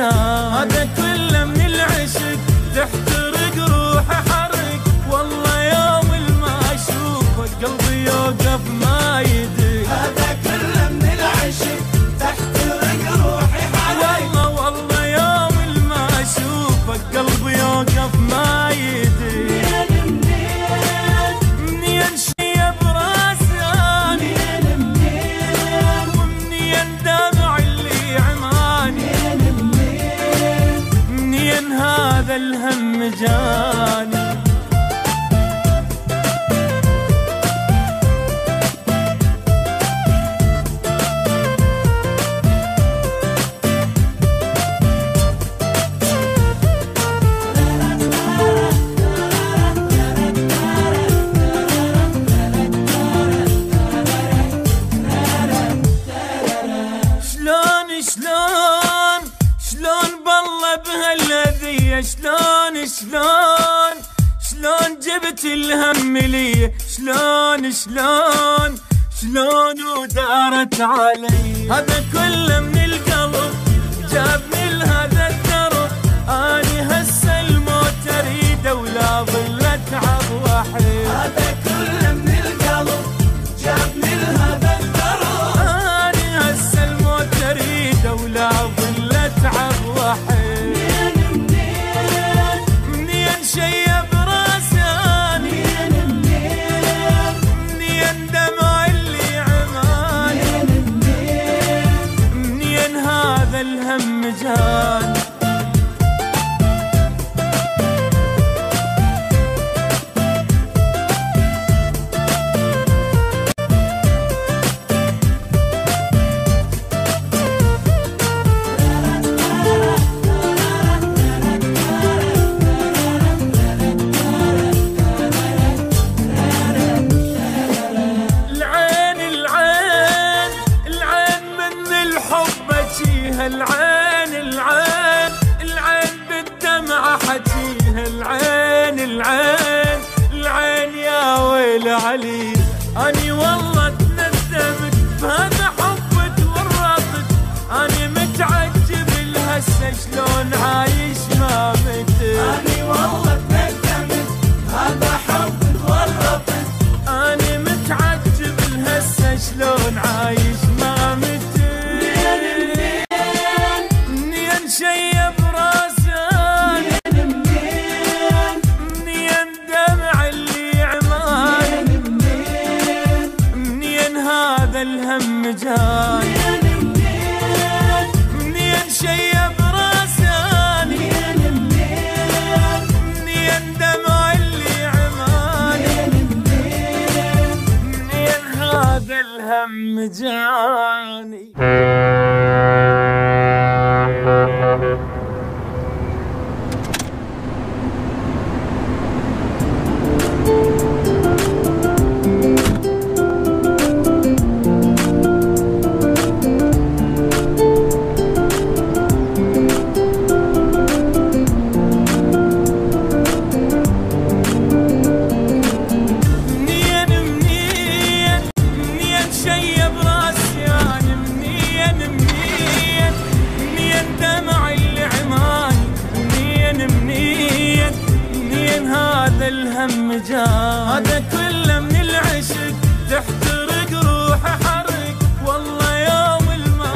هذا كله من العشق تحترق روحي حرق، والله يوم ما اشوفك قلبي يوقف ما يدق. هذا كله من العشق تحترق روحي حرق، والله يوم ما اشوفك قلبي يوقف ما يدق. منين شيب راسي اني ومنين دمع اللي عماني، هذا الهم جاني. شلون بالله بهالذية، شلون جبت الهم لي، شلون ودارت علي. هذا كله من القلب جابني لهذا الدرب، اني هسه الموت اريده ولا ظل اتعب وحيد. هذا كله من القلب جابني لهذا الدرب، اني هسه الموت اريده ولا ظل اتعب وحيد. منين شيب راسي اني منين دمع اللي عماني، منين هذا الهم جاني. العين بالدمعة حجيها، العين يا ويل علي. اني والله تندمت بهذا حبك ورطت، اني متعجب لهسه شلون عايش ما مت. اني والله تندمت بهذا حبك ورطت، اني متعجب لهسه شلون عايش ما مت. شيب راسي منين دمع اللي عماني، منين هذا الهم جاني. منين شيب راسي منين دمع اللي عماني، منين هذا الهم جاني. الهم هذا كله من العشق تحترق روحي حرق، والله يوم ما